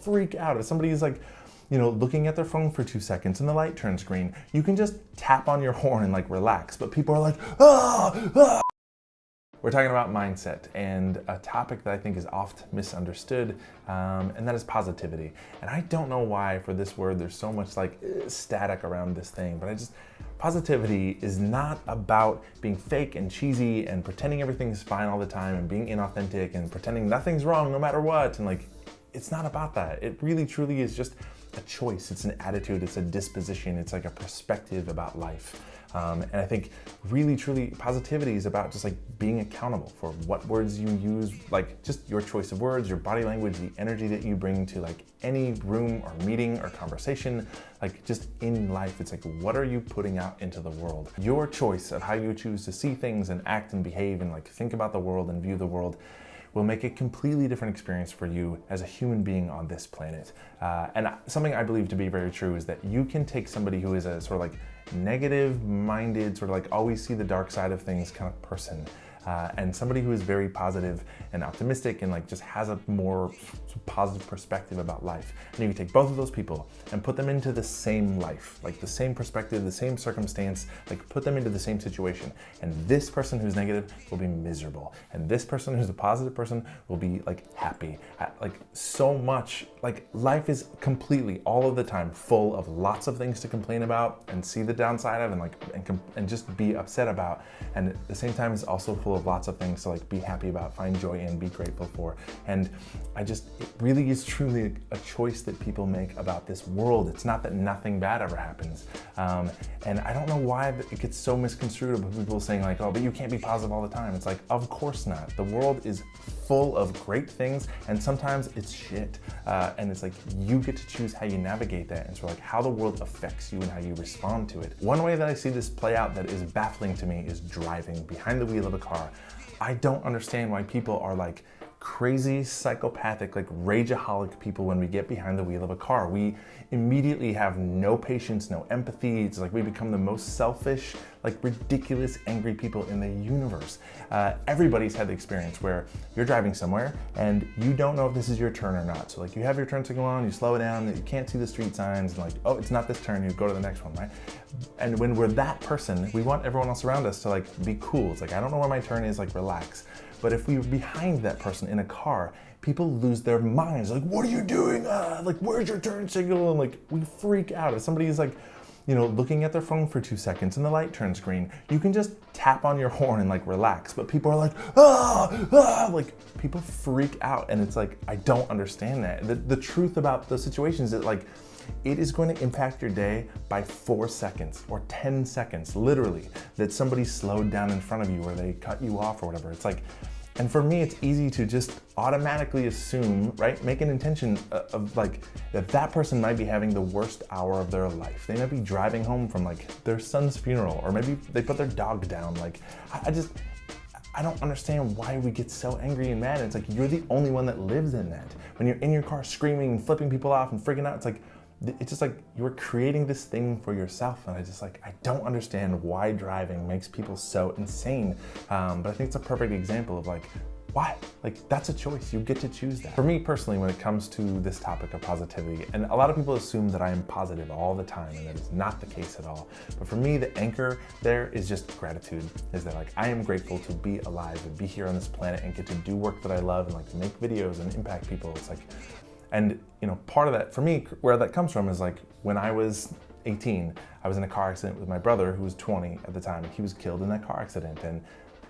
freak out. If somebody's like, looking at their phone for 2 seconds and the light turns green, you can just tap on your horn and like relax, but people are like, ah, ah. We're talking about mindset and a topic that I think is oft misunderstood, and that is positivity. And I don't know why for this word there's so much like static around this thing, but positivity is not about being fake and cheesy and pretending everything's fine all the time and being inauthentic and pretending nothing's wrong no matter what. And like, it's not about that. It really truly is just a choice. It's an attitude, it's a disposition, it's like a perspective about life. And I think really truly positivity is about just like being accountable for what words you use, like just your choice of words, your body language, the energy that you bring to like any room or meeting or conversation, like just in life. It's like, what are you putting out into the world? Your choice of how you choose to see things and act and behave and like think about the world and view the world will make a completely different experience for you as a human being on this planet. And something I believe to be very true is that you can take somebody who is a sort of like negative-minded, sort of like always see the dark side of things kind of person, and somebody who is very positive and optimistic and like just has a more positive perspective about life. And you can take both of those people and put them into the same life, like the same perspective, the same circumstance, like put them into the same situation. And this person who's negative will be miserable. And this person who's a positive person will be like happy. Like so much, like life is completely all of the time full of lots of things to complain about and see the downside of and like and just be upset about. And at the same time, it's also full of lots of things to like be happy about, find joy in, be grateful for. And it really is truly a choice that people make about this world. It's not that nothing bad ever happens. And I don't know why it gets so misconstrued with people saying like, oh, but you can't be positive all the time. It's like, of course not. The world is full of great things and sometimes it's shit. And it's like, you get to choose how you navigate that and sort of like how the world affects you and how you respond to it. One way that I see this play out that is baffling to me is driving behind the wheel of a car. I don't understand why people are like crazy, psychopathic, like rageaholic people when we get behind the wheel of a car. We immediately have no patience, no empathy. It's like we become the most selfish, like ridiculous, angry people in the universe. Everybody's had the experience where you're driving somewhere and you don't know if this is your turn or not. So like you have your turn signal on, you slow it down, you can't see the street signs, and like, oh, it's not this turn, you go to the next one, right? And when we're that person, we want everyone else around us to like be cool. It's like, I don't know where my turn is, like relax. But if we were behind that person in a car, people lose their minds. Like, what are you doing? Like, where's your turn signal? And like, we freak out. If somebody's like, looking at their phone for 2 seconds and the light turns green, you can just tap on your horn and like relax. But people are like, like people freak out. And it's like, I don't understand that. The truth about those situations is that like, it is going to impact your day by 4 seconds or 10 seconds, literally, that somebody slowed down in front of you or they cut you off or whatever. It's like, and for me, it's easy to just automatically assume, right? Make an intention of like, that person might be having the worst hour of their life. They might be driving home from like their son's funeral, or maybe they put their dog down. Like, I don't understand why we get so angry and mad. And it's like, you're the only one that lives in that. When you're in your car screaming and flipping people off and freaking out, it's just like you're creating this thing for yourself. And I don't understand why driving makes people so insane. But I think it's a perfect example of like, why? Like, that's a choice. You get to choose that. For me personally, when it comes to this topic of positivity, and a lot of people assume that I am positive all the time, and that is not the case at all. But for me, the anchor there is just gratitude. Is that like, I am grateful to be alive and be here on this planet and get to do work that I love and like make videos and impact people. It's like, and part of that, for me, where that comes from is like, when I was 18, I was in a car accident with my brother, who was 20 at the time, and he was killed in that car accident. And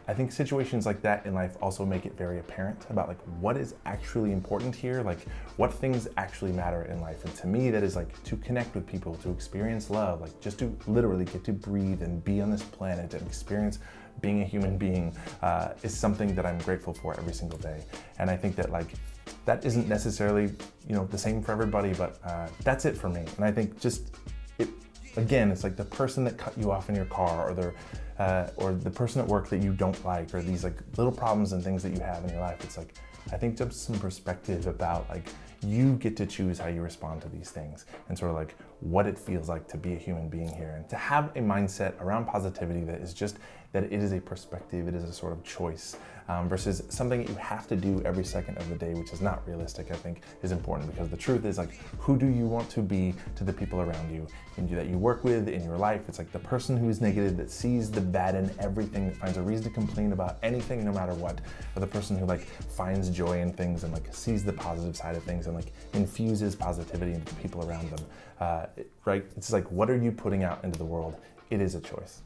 I think situations like that in life also make it very apparent about like what is actually important here, like what things actually matter in life. And to me, that is like to connect with people, to experience love, like just to literally get to breathe and be on this planet and experience being a human being is something that I'm grateful for every single day. And I think that like, that isn't necessarily, the same for everybody, but that's it for me. And I think again, it's like the person that cut you off in your car, or the person at work that you don't like, or these like little problems and things that you have in your life. It's like, I think just some perspective about like you get to choose how you respond to these things and sort of like what it feels like to be a human being here, and to have a mindset around positivity that is just that it is a perspective, it is a sort of choice, versus something that you have to do every second of the day, which is not realistic, I think is important, because the truth is like, who do you want to be to the people around you and that you work with in your life? It's like the person who is negative, that sees the bad in everything, that finds a reason to complain about anything no matter what, or the person who like finds joy in things and like sees the positive side of things and like infuses positivity into the people around them, right? It's like, what are you putting out into the world? It is a choice.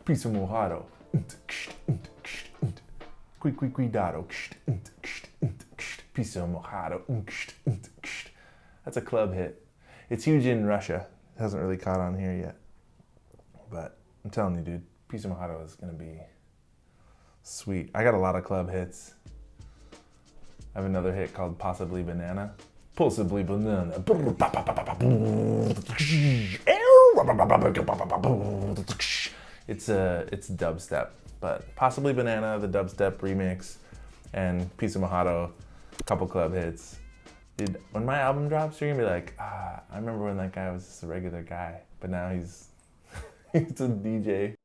Piso mojado. Cuidado. Piso mojado. That's a club hit. It's huge in Russia. It hasn't really caught on here yet. But I'm telling you, dude, Piso mojado is gonna be sweet. I got a lot of club hits. I have another hit called Possibly Banana. Possibly Banana. It's dubstep, but Possibly Banana, the dubstep remix, and Piso mojado, a couple club hits. Dude, when my album drops, you're gonna be like, I remember when that guy was just a regular guy, but now he's a DJ.